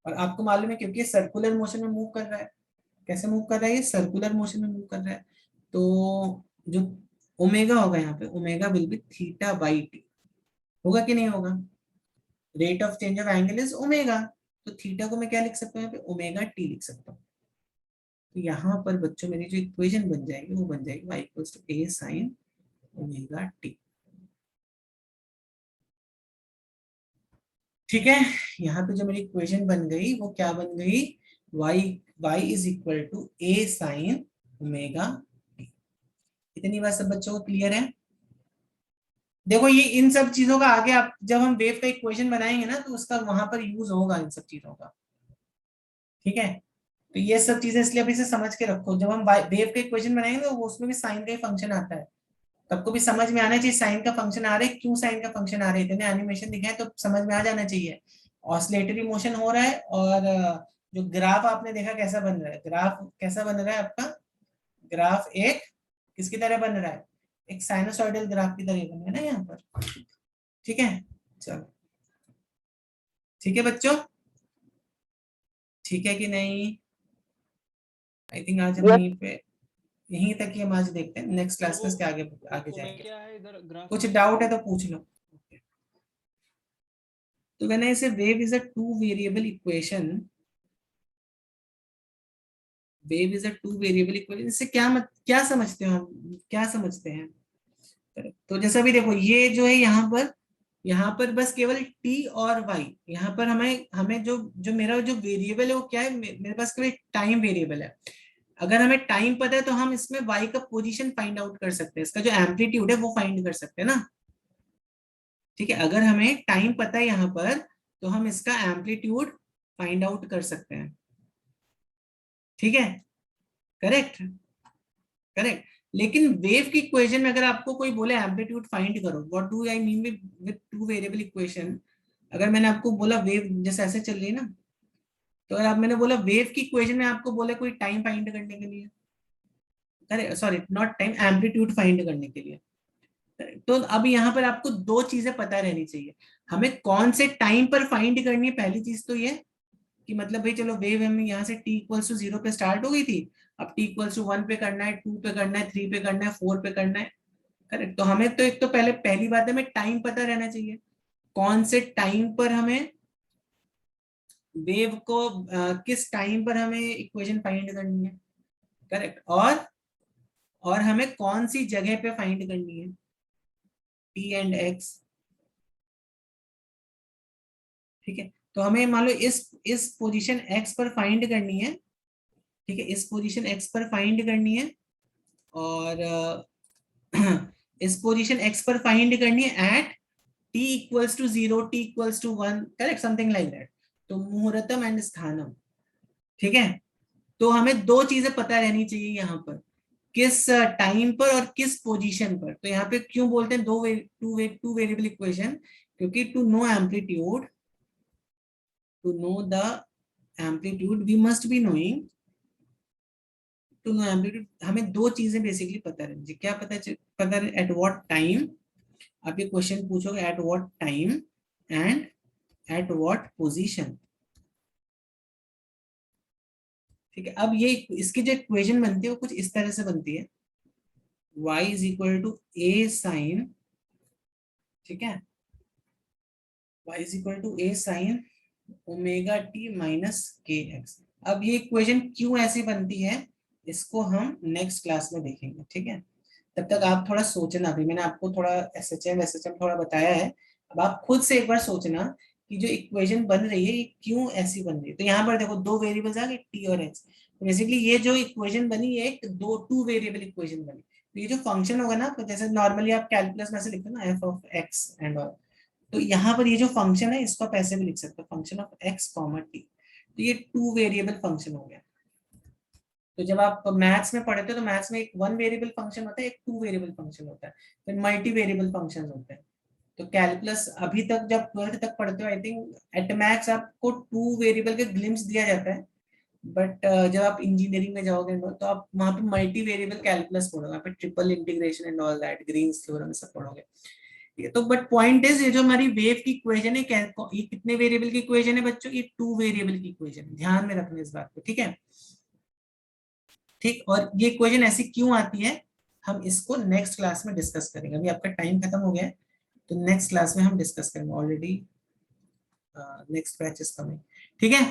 S1: और आपको मालूम है क्योंकि सर्कुलर मोशन में मूव कर रहा है, कैसे मूव कर रहा है, ये सर्कुलर मोशन में मूव कर रहा है, तो जो ओमेगा होगा यहाँ पे, omega will be theta by T, होगा कि नहीं होगा? Rate of change of angle is omega, तो थीटा को मैं क्या लिख सकता हूँ यहाँ पे, ओमेगा टी लिख सकता हूँ। तो यहाँ पर बच्चों मेरी जो इक्वेशन बन जाएगी वो बन जाएगी y equals to a sine omega T. ठीक है, यहाँ पे जो मेरी इक्वेशन बन गई वो क्या बन गई, y is equal to a sine omega T. इतनी बात सब बच्चों को क्लियर है? देखो ये इन सब चीजों का आगे आप जब हम वेव का इक्वेशन बनाएंगे ना, तो उसका वहां पर यूज होगा इन सब चीजों का। ठीक है, तो ये सब चीजें इसलिए अभी से समझ के रखो, जब हम वेव के इक्वेशन बनाएंगे तो उसमें भी साइन का फंक्शन आता है, तो आपको भी समझ में आना चाहिए साइन का फंक्शन आ रहा है, क्यों साइन का फंक्शन आ रहा है, इतने एनिमेशन दिखाए तो समझ में आ जाना चाहिए। ऑसिलेटरी मोशन हो रहा है, और जो ग्राफ आपने देखा कैसा बन रहा है, ग्राफ कैसा बन रहा है आपका, ग्राफ एक किसकी तरह बन रहा है, एक साइनोसॉइडल ग्राफ की तरह बन रहा है ना यहाँ पर। ठीक है, चलो ठीक है बच्चों, ठीक है कि नहीं? आई थिंक आज हम
S3: Yes,
S1: यहीं पे, यहीं तक ही हम आज देखते हैं, नेक्स्ट क्लास में इसके आगे आगे जाएंगे।
S2: क्या है इधर ग्राफ
S1: कुछ
S2: में?
S1: डाउट है तो पूछ लो। तो व्हेन आई से wave is a to variable equation, wave is a to variable equation, इससे क्या समझते हो हम, क्या समझते हैं? तो जैसा भी देखो ये जो है यहाँ पर बस केवल t और y, यहाँ पर हमें हमें जो जो मेरा जो वेरिएबल है वो क्या है, मेरे पास केवल टाइम वेरिएबल है। अगर हमें टाइम पता है तो हम इसमें y का पोजीशन फाइंड आउट कर सकते हैं, इसका जो एम्पलीट्यूड है वो फाइंड कर सकते हैं ना। ठीक है, अगर हमें टाइम पता है यहाँ पर तो हम इसका एम्पलीट्यूड फाइंड आउट कर सकते हैं, ठीक है, करेक्ट करेक्ट। लेकिन वेव की इक्वेशन में अगर आपको कोई बोले एम्पलीट्यूड फाइंड करो, what do I mean with two variable equation, अगर मैंने आपको बोला वेव जैसे ऐसे चल रही है ना, तो अगर आप मैंने बोला वेव की इक्वेशन में आपको बोले कोई टाइम फाइंड करने के लिए, अरे sorry not time, amplitude find करने के लिए, तो अब यहाँ पर आपको दो चीजें पता रहनी चाहिए। हमें कौन से टाइम पर फाइंड करनी है, पहली चीज तो ये कि मतलब भाई चलो वेव हमें यहाँ से t इक्वल्स टू 0 पे स्टार्ट हो गई थी, अब t इक्वल्स टू 1 पे करना है, 2 पे करना है, 3 पे करना है, 4 पे करना है, करेक्ट। तो हमें तो एक तो पहले पहली बात है हमें टाइम पता रहना चाहिए, कौन से टाइम पर हमें वेव को किस टाइम पर हमें इक्वेशन फाइंड करनी है, करेक्ट। और हमें कौन सी जगह पे फाइंड करनी है, t एंड x, ठीक है। तो हमें मान लो इस पोजीशन x पर फाइंड करनी है, ठीक है, इस पोजीशन x पर फाइंड करनी है, और इस पोजीशन x पर फाइंड करनी है at t equals to 0, t equals to 1, correct, something like that. तो मुहूर्तम एंड स्थानम, ठीक है। तो हमें दो चीजें पता रहनी चाहिए यहाँ पर, किस टाइम पर और किस पोजीशन पर। तो यहाँ पे क्यों बोलते हैं टू वेरिएबल इक्वेशन, क्योंकि to know amplitude, to know the amplitude we must be knowing, to know amplitude हमें दो चीजें बेसिकली पता रहनी चाहिए। क्या पता एट व्हाट टाइम, आप ये क्वेश्चन पूछोगे at what time and at what position, ठीक है। अब ये इसकी जो इक्वेशन बनती है वो कुछ इस तरह से बनती है, y is equal to a sine, ठीक है, y is equal to a sine omega T minus K X. अब ये इक्वेशन क्यों ऐसी बनती है इसको हम नेक्स्ट क्लास में देखेंगे, ठीक है। तब तक आप थोड़ा सोचना, भी मैंने आपको थोड़ा एसएचएम थोड़ा बताया है, अब आप खुद से एक बार सोचना कि जो इक्वेशन बन रही है ये क्यों ऐसी बन रही है। तो यहाँ पर देखो दो वेरिएबल्स आ गए टी और एक्स, तो बेसिकली ये जो इक्वेशन बनी है एक टू वेरिएबल इक्वेशन बनी। तो ये जो फंक्शन होगा ना, तो जैसे नॉर्मली आप कैलकुलस में से लिखते हो ना F of x and all, तो यहाँ पर ये जो फंक्शन है इसको आप ऐसे भी लिख सकते हो, function of x comma T. तो ये टू वेरिएबल फंक्शन हो गया। तो जब आप मैथ्स में पढ़ते हो तो मैथ्स में एक वन वेरिएबल फंक्शन होता है, एक टू वेरिएबल फंक्शन होता है, फिर मल्टी वेरिएबल फंक्शन होते हैं। तो कैलकुलस अभी तक जब 12th तक पढ़ते हो आई थिंक एट मैक्स आपको टू वेरिएबल के ग्लिम्स दिया जाता है, बट जब आप इंजीनियरिंग में जाओगे तो आप वहाँ पे मल्टी वेरिएबल कैलकुलस पढ़ोगे, वहाँ पे triple integration and all that, Green's theorem सब पढ़ोगे। तो बट पॉइंट इज ये जो हमारी वेव की इक्वेशन है, ये कितने वेरिएबल की इक्वेशन है बच्चों, ये टू वेरिएबल की इक्वेशन है, ध्यान में रखना इस बात को, ठीक है, ठीक। और ये इक्वेशन ऐसी क्यों आती है हम इसको नेक्स्ट क्लास में डिस्कस करेंगे, अभी आपका टाइम खत्म हो गया है, तो नेक्स्ट क्लास में हम डिस्कस करेंगे, already next batch is coming, ठीक है।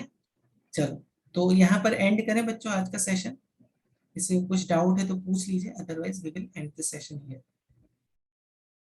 S1: चलो तो यहाँ पर एंड करें बच्चों आज का सेशन, इसमें कुछ डाउट है तो पूछ लीजिए, otherwise we will end this session here.